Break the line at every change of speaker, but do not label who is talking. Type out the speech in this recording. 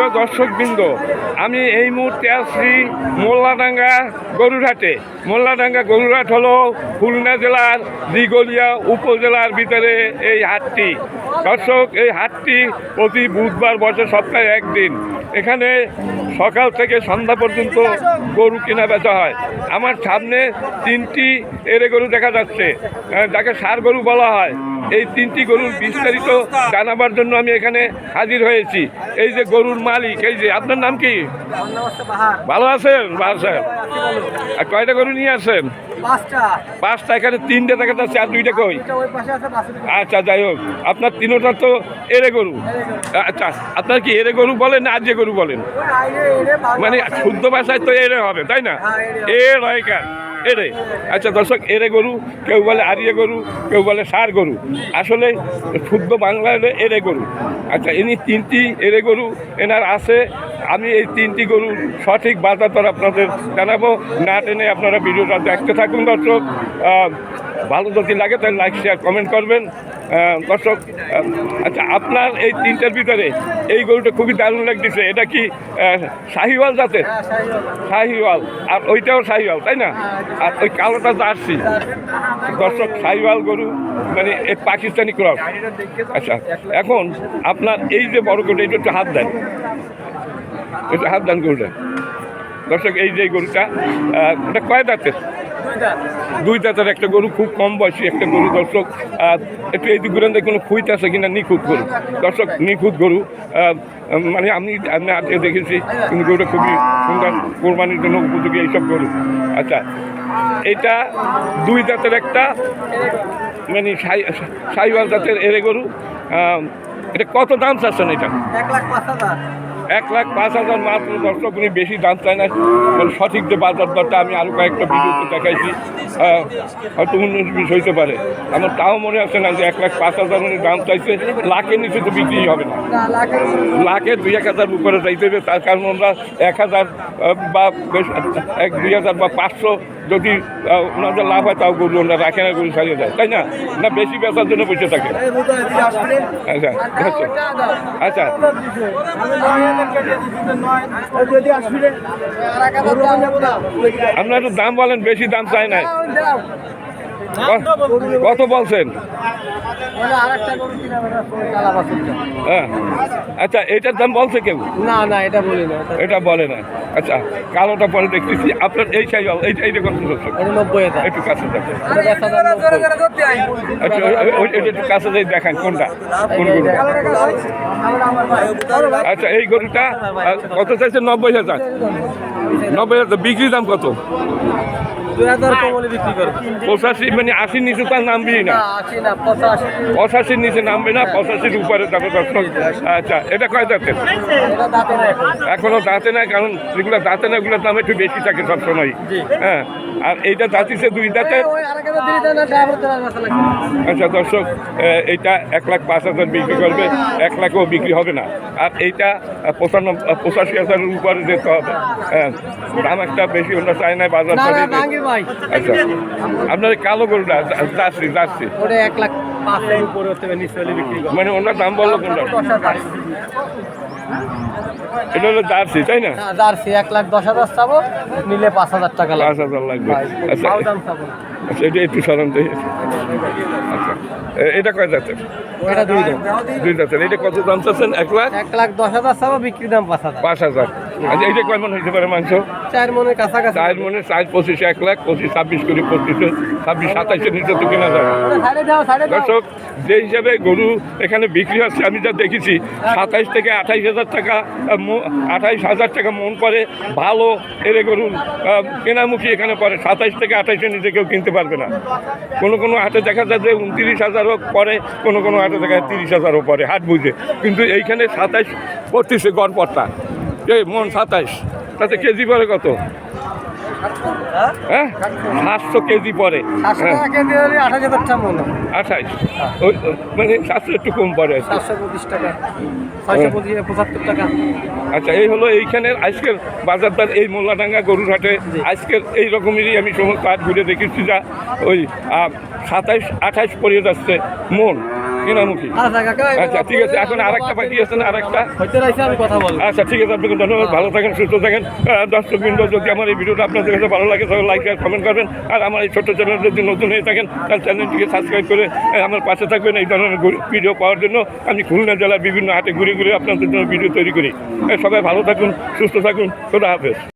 প্রিয় দর্শকবৃন্দ, আমি এই মুহূর্তে আছি মোল্লাডাঙ্গা গরুরহাটে। মোল্লাডাঙ্গা গরুরহাট হলো খুলনা জেলার দিঘলিয়া উপজেলার ভিতরে এই হাটটি। দর্শক, এই হাটটি প্রতি বুধবার বসে সপ্তাহে একদিন। এখানে সকাল থেকে সন্ধ্যা পর্যন্ত গরু কেনা বেচা হয়। আমার সামনে তিনটি এড়ে গরু দেখা যাচ্ছে, যাকে ষাঁড় গরু বলা হয়। এই তিনটি গরুর বিস্তারিত জানাবার জন্য আমি এখানে হাজির হয়েছি। এই যে গরুর মালিক, এই যে আপনার নাম কি? ভালো আছেন? বাহার সাহেব, আর কয়টা গরু নিয়ে আসেন? পাঁচটা। এখানে তিনটে দেখা যাচ্ছে, আর দুইটা কই? আচ্ছা, যাই হোক, আপনার তিনটা তো এড়ে গরু। আচ্ছা, আপনার কি এড়ে গরু বলেন না আজকে গরু বলেন? মানে শুদ্ধ ভাষায় তো এড়ে হবে, তাই না? এর হয় কেন? এড়ে। আচ্ছা দর্শক, এড়ে গরু কেউ বলে আরিয়ে গরু, কেউ বলে ষাঁড় গরু। আসলে শুদ্ধ বাংলা হলে এড়ে গরু। আচ্ছা, ইনি তিনটি এড়ে গরু এনার আছে। আমি এই তিনটি গরুর সঠিক বাজার দর আপনাদের জানাবো। না টেনে আপনারা ভিডিওটা দেখতে থাকুন দর্শক। ভালো যদি লাগে তাহলে লাইক শেয়ার কমেন্ট করবেন দর্শক। আচ্ছা, আপনার এই তিনটার ভিতরে এই গরুটা খুবই দারুণ লাগতেছে। এটা কি শাহিওয়াল জাতের? শাহিওয়াল। আর ওইটাও শাহিওয়াল, তাই না? আর ওই কালোটা জার্সি। দর্শক, শাহিওয়াল গরু মানে এই পাকিস্তানি ক্রস। আচ্ছা, এখন আপনার এই যে বড় গরুটা, এটা একটু হাত দেন, একটু হাত দেন গরুটা। দর্শক, এই যে গরুটা, এটা কয় দাঁতের? দুই দাঁতের একটা গরু, খুব কম বয়সী একটা গরু দর্শক। একটু এই দুগুলোতে কোনো খুঁত আছে কিনা, নিখুঁত গরু দর্শক, নিখুঁত গরু। মানে আমি আজকে দেখেছি, কিন্তু গরুটা খুবই সুন্দর, কোরবানির জন্য উপযোগী এইসব গরু। আচ্ছা, এটা দুই দাঁতের একটা মানে শাহিওয়াল জাতের এড়ে গরু। এটা কত দাম চাচ্ছেন? এটা 1,05,000 মাত্র দর্শক। উনি বেশি দাম চায় না, মানে সঠিক যে বাজার দরটা আমি আরও কয়েকটা ভিডিওতে দেখাইছি, হয়তো 19-20 হইতে পারে। আমার তাও মনে আছে না যে 1,05,000 উনি দাম চাইছে। লাখের নিচে তো বিক্রি হবে না, লাখে 2-1,000 উপরে চাইতে হবে। তার কারণ আমরা 1,000 বা 1-2,000 বা 500 যদি ওনাদের লাভ হয়, তাও গরু ওনারা রাখে না, গরু ছাড়িয়ে যায়, তাই না? না বেশি বেচার জন্য বসে থাকে। আচ্ছা আচ্ছা, আপনার একটু দাম বলেন, বেশি দাম চাই নাই। কত বলছেন? হ্যাঁ, আচ্ছা, এটার দাম বলছে কেউ?
না না, এটা বলি না,
এটা বলে না। আচ্ছা, কালোটা পরে দেখতেছি। আপনার এই সাইজ, এইটা কত বলছে?
90,000।
একটু কাছে দেখেন, একটু কাছে যাই দেখান কোনটা, কোন গরুটা। আচ্ছা, এই গরুটা কত চাইছে? 90,000। 90,000। বিক্রির দাম কত?
2,000 কমলে বিক্রি করবে।
85, মানে 80 নিচে তার নামবেই না। 85 নিচে নামবে না, 85 উপরে যাবে দর্শক। আচ্ছা, এটা কয় দাঁতের? এখনো দাঁতে নাই, কারণ যেগুলো দাঁতে না ওগুলোর দাম একটু বেশি থাকে সবসময়। হ্যাঁ, আর এইটা দাঁতিছে দুই দাঁতে। আচ্ছা দর্শক, এইটা 1,05,000 বিক্রি করবে, 1 লাখও বিক্রি হবে না। আর এইটা 85,000 উপরে যেতে হবে। হ্যাঁ, দাম একটা বেশি ওটা চাই না বাজার। আচ্ছা, আপনার কালো গরুটা জার্সি,
ওটা 1,05,000 উপরে হতে হবে, নিচে হলে বিক্রি করবে।
মানে ওনার দাম বললো কোনটা? এটা হলো জার্সি, তাই না?
জার্সি 1,10,000 চাবো, নিলে 5,000 টাকা লাগবে।
5,000 লাগবে। আচ্ছা আচ্ছা, এটা একটু সরান দেখি। আচ্ছা, এটা কয় দাঁতের?
এটা দুই দাঁতের।
এটা কত দাম চাচ্ছেন?
1,10,000 চাবো, বিক্রি দাম 5,000।
5,000। আচ্ছা, এইটা কয় মন হইতে পারে মাংস?
4 মনের কাছাকাছি।
4 মনে 4-25, 1 লাখ 25, 26 করে 25, 26, 27 নিচে তো কেনা যাবে। দর্শক, যে হিসাবে গরু এখানে বিক্রি হচ্ছে, আমি যা দেখেছি 27 থেকে 28,000 টাকা, 28,000 টাকা মন পরে ভালো এড়ে গরুর কেনামুখী এখানে পরে 27 থেকে 28-এর নিচে কেউ কিনতে পারবে না। কোনো হাটে দেখা যায় যে 29,000ও পরে, কোনো হাটে দেখা যায় 30,000ও পরে, হাট বুঝে। কিন্তু এইখানে 27 পড়তেছে গড়পড়টা, এই মন 27, তাতে কেজি পরে কত? হ্যাঁ, 700 কেজি পরে। 28, মানে 700 একটু কম পড়ে,
725 টাকা, 675 টাকা।
আচ্ছা, এই হলো এইখানের আজকের বাজার দর এই মোল্লাডাঙ্গা গরুর হাটে। আজকের এই রকমেরই আমি সমস্ত হাট ঘুরে দেখেছি, যা ওই 27-28 পড়ে যাচ্ছে মন। কেনামুখী।
আচ্ছা কাকা
আচ্ছা ঠিক আছে, এখন আরেকটা বাকি আছে না, আরেকটা?
হইতে রয়েছে, আমি কথা বলবো।
আচ্ছা ঠিক আছে, আপনাকে ধন্যবাদ, ভালো থাকেন, সুস্থ থাকেন। দর্শকবৃন্দ, যদি আমার এই ভিডিওটা আপনাদের কাছে ভালো লাগে তাহলে লাইক আর কমেন্ট করবেন। আর আমার এই ছোট্ট চ্যানেল যদি নতুন হয়ে থাকেন তাহলে চ্যানেলটিকে সাবস্ক্রাইব করে আমার পাশে থাকবেন। এই ধরনের ভিডিও পাওয়ার জন্য আমি খুলনা জেলার বিভিন্ন হাটে ঘুরে ঘুরে আপনাদের জন্য ভিডিও তৈরি করি। সবাই ভালো থাকুন, সুস্থ থাকুন, খোদা হাফেজ।